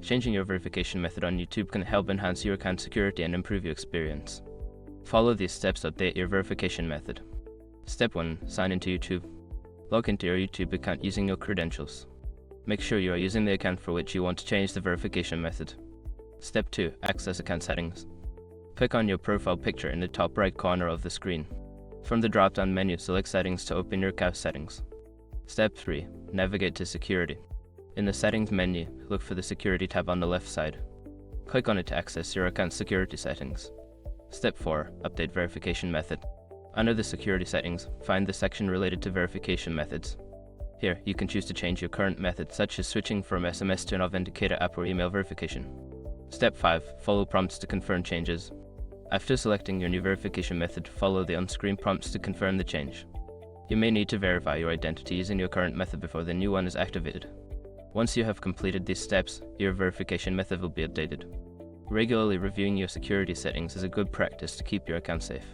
Changing your verification method on YouTube can help enhance your account security and improve your experience. Follow these steps to update your verification method. Step 1. Sign into YouTube. Log into your YouTube account using your credentials. Make sure you are using the account for which you want to change the verification method. Step 2. Access account settings. Click on your profile picture in the top right corner of the screen. From the drop-down menu, select Settings to open your account settings. Step 3. Navigate to Security. In the Settings menu, look for the Security tab on the left side. Click on it to access your account security settings. Step 4. Update verification method. Under the security settings, find the section related to verification methods. Here, you can choose to change your current method, such as switching from SMS to an authenticator app or email verification. Step 5. Follow prompts to confirm changes. After selecting your new verification method, follow the on-screen prompts to confirm the change. You may need to verify your identity using your current method before the new one is activated. Once you have completed these steps, your verification method will be updated. Regularly reviewing your security settings is a good practice to keep your account safe.